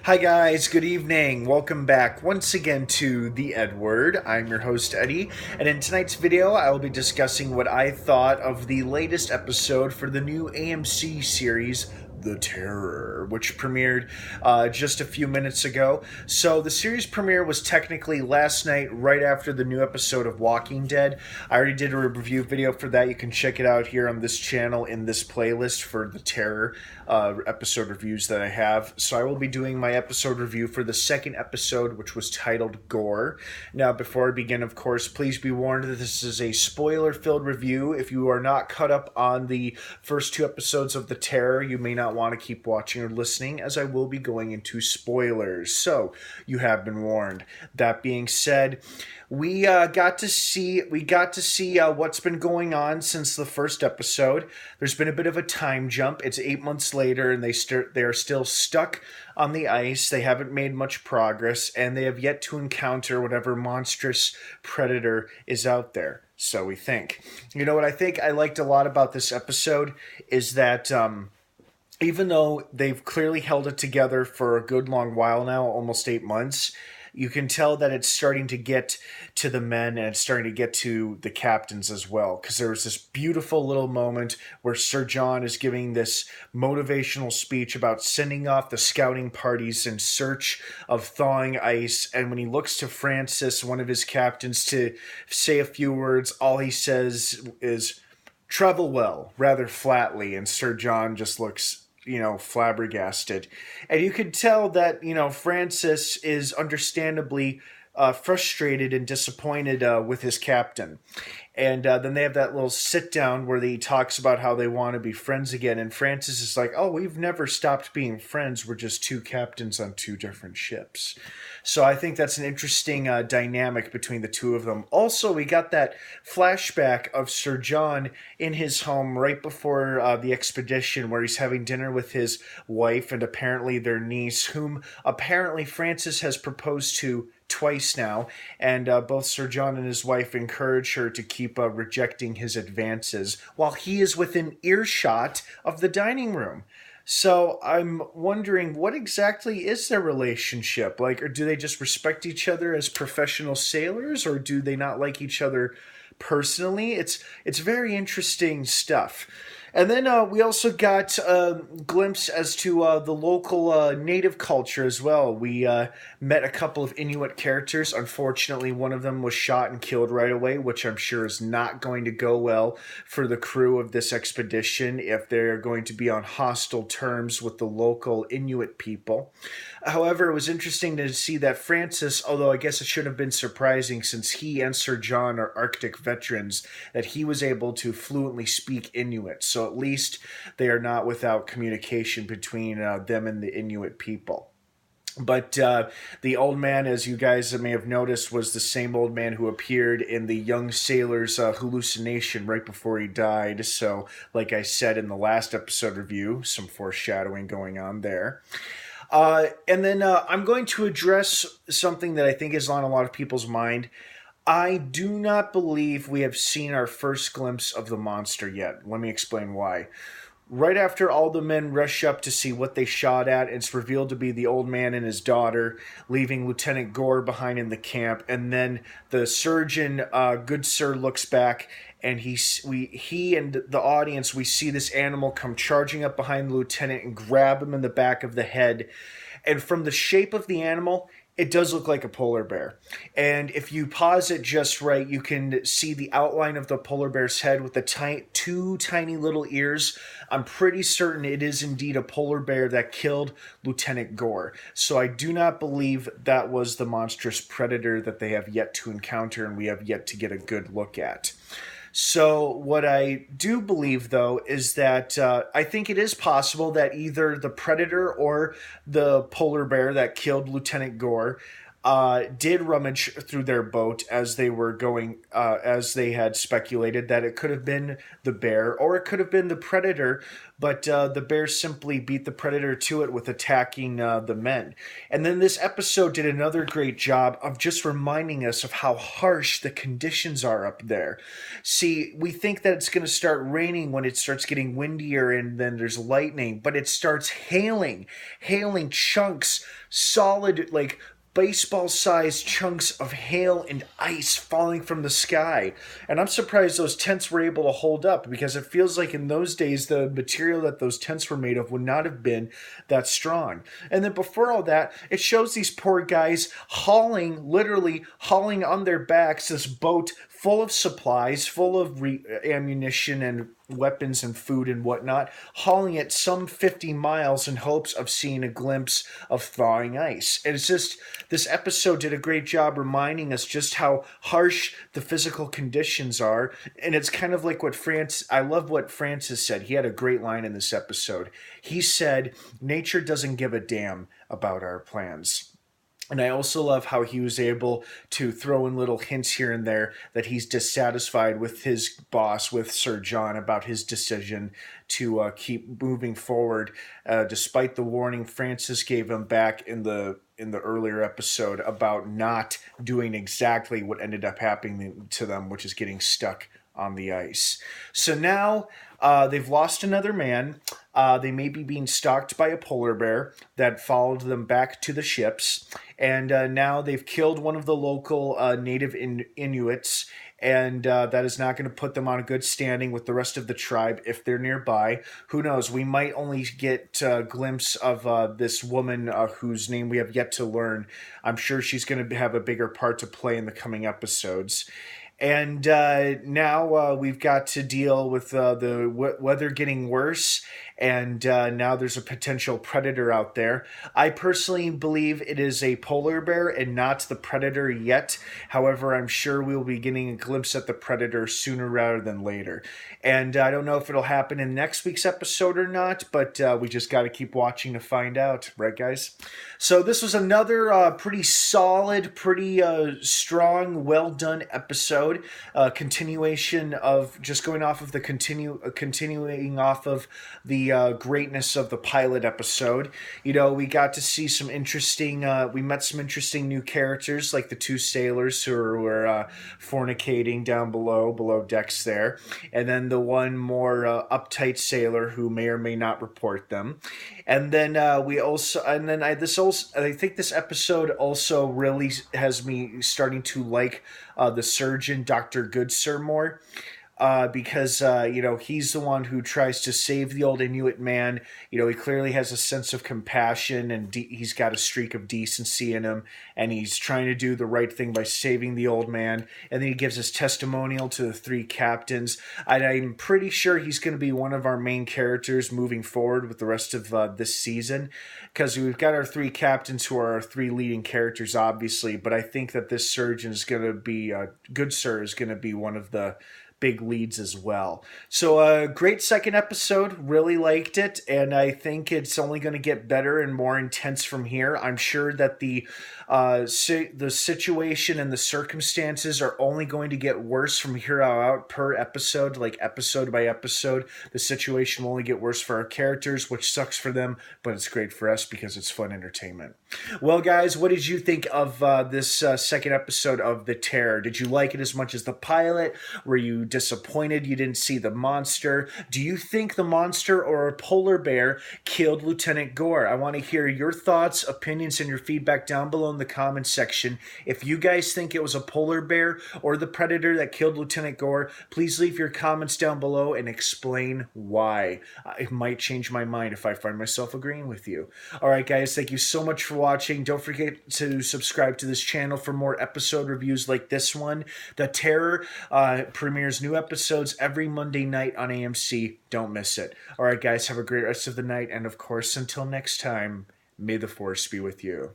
Hi guys, good evening. Welcome back once again to the EdWord. I'm your host Eddie, and in tonight's video I will be discussing what I thought of the latest episode for the new AMC series The Terror, which premiered just a few minutes ago. So the series premiere was technically last night, right after the new episode of Walking Dead. I already did a review video for that. You can check it out here on this channel in this playlist for The Terror episode reviews that I have. So I will be doing my episode review for the second episode, which was titled Gore. Now, before I begin, of course, please be warned that this is a spoiler-filled review. If you are not caught up on the first two episodes of The Terror, you may not want to keep watching or listening, as I will be going into spoilers. So, you have been warned. That being said, we got to see what's been going on since the first episode. There's been a bit of a time jump. It's 8 months later, and they are still stuck on the ice. They haven't made much progress, and they have yet to encounter whatever monstrous predator is out there. So we think. You know what I think I liked a lot about this episode is that even though they've clearly held it together for a good long while now, almost 8 months, you can tell that it's starting to get to the men and it's starting to get to the captains as well. Because there was this beautiful little moment where Sir John is giving this motivational speech about sending off the scouting parties in search of thawing ice. And when he looks to Francis, one of his captains, to say a few words, all he says is, "Travel well," rather flatly. And Sir John just looks flabbergasted. And you could tell that, Francis is understandably frustrated and disappointed with his captain. And then they have that little sit down where he talks about how they want to be friends again. And Francis is like, "Oh, we've never stopped being friends. We're just two captains on two different ships." So I think that's an interesting dynamic between the two of them. Also, we got that flashback of Sir John in his home right before the expedition, where he's having dinner with his wife and apparently their niece, whom apparently Francis has proposed to twice now, and both Sir John and his wife encourage her to keep rejecting his advances while he is within earshot of the dining room. So I'm wondering, what exactly is their relationship? Like, or do they just respect each other as professional sailors, or do they not like each other personally? It's very interesting stuff. And then we also got a glimpse as to the local native culture as well. We met a couple of Inuit characters. Unfortunately, one of them was shot and killed right away, which I'm sure is not going to go well for the crew of this expedition if they're going to be on hostile terms with the local Inuit people. However, it was interesting to see that Francis, although I guess it should have been surprising since he and Sir John are Arctic veterans, that he was able to fluently speak Inuit. So at least they are not without communication between them and the Inuit people. But the old man, as you guys may have noticed, was the same old man who appeared in the young sailor's hallucination right before he died. So, like I said in the last episode review, some foreshadowing going on there. And then I'm going to address something that I think is on a lot of people's mind. I do not believe we have seen our first glimpse of the monster yet. Let me explain why. Right after all the men rush up to see what they shot at, it's revealed to be the old man and his daughter, leaving Lieutenant Gore behind in the camp. And then the surgeon, good sir, looks back, and he and the audience, we see this animal come charging up behind the lieutenant and grab him in the back of the head. And from the shape of the animal, it does look like a polar bear. And if you pause it just right, you can see the outline of the polar bear's head with the two tiny little ears. I'm pretty certain it is indeed a polar bear that killed Lieutenant Gore. So I do not believe that was the monstrous predator that they have yet to encounter and we have yet to get a good look at. So what I do believe, though, is that I think it is possible that either the predator or the polar bear that killed Lieutenant Gore did rummage through their boat as they were going, as they had speculated that it could have been the bear or it could have been the predator, but the bear simply beat the predator to it with attacking the men. And then this episode did another great job of just reminding us of how harsh the conditions are up there. See, we think that it's going to start raining when it starts getting windier and then there's lightning, but it starts hailing chunks, solid, like baseball-sized chunks of hail and ice falling from the sky. And I'm surprised those tents were able to hold up, because it feels like in those days the material that those tents were made of would not have been that strong. And then before all that, it shows these poor guys literally hauling on their backs this boat full of supplies, full of ammunition and weapons and food and whatnot, hauling it some 50 miles in hopes of seeing a glimpse of thawing ice. And it's just, this episode did a great job reminding us just how harsh the physical conditions are. And it's kind of like I love what Francis said. He had a great line in this episode. He said, nature doesn't give a damn about our plans. And I also love how he was able to throw in little hints here and there that he's dissatisfied with his boss, with Sir John, about his decision to keep moving forward, despite the warning Francis gave him back in the earlier episode about not doing exactly what ended up happening to them, which is getting stuck on the ice. So now they've lost another man. They may be being stalked by a polar bear that followed them back to the ships. And now they've killed one of the local native Inuits. And that is not going to put them on a good standing with the rest of the tribe if they're nearby. Who knows? We might only get a glimpse of this woman whose name we have yet to learn. I'm sure she's going to have a bigger part to play in the coming episodes. And now we've got to deal with the weather getting worse, and now there's a potential predator out there. I personally believe it is a polar bear and not the predator yet. However, I'm sure we'll be getting a glimpse at the predator sooner rather than later. And I don't know if it'll happen in next week's episode or not, but we just got to keep watching to find out. Right, guys? So this was another pretty solid, pretty strong, well-done episode. Continuation of just going off of the continuing off of the greatness of the pilot episode. You know, we got to see some interesting. We met some interesting new characters, like the two sailors who were fornicating down below decks there, and then the one more uptight sailor who may or may not report them. And then I think this episode also really has me starting to like the surgeon, Dr. Goodsir, more. Because he's the one who tries to save the old Inuit man. You know, he clearly has a sense of compassion, and he's got a streak of decency in him, and he's trying to do the right thing by saving the old man. And then he gives his testimonial to the three captains. And I'm pretty sure he's going to be one of our main characters moving forward with the rest of this season, because we've got our three captains who are our three leading characters, obviously. But I think that this surgeon is going to be, Goodsir is going to be one of the big leads as well. So great second episode, really liked it, and I think it's only going to get better and more intense from here. I'm sure that the situation and the circumstances are only going to get worse from here out per episode, like episode by episode. The situation will only get worse for our characters, which sucks for them, but it's great for us because it's fun entertainment. Well, guys, what did you think of this second episode of The Terror? Did you like it as much as the pilot? Were you disappointed you didn't see the monster? Do you think the monster or a polar bear killed Lieutenant Gore? I want to hear your thoughts, opinions, and your feedback down below in the comments section. If you guys think it was a polar bear or the predator that killed Lieutenant Gore, please leave your comments down below and explain why. It might change my mind if I find myself agreeing with you. All right, guys, thank you so much for watching. Don't forget to subscribe to this channel for more episode reviews like this one. The Terror premieres new episodes every Monday night on AMC. Don't miss it. All right, guys, have a great rest of the night. And of course, until next time, may the Force be with you.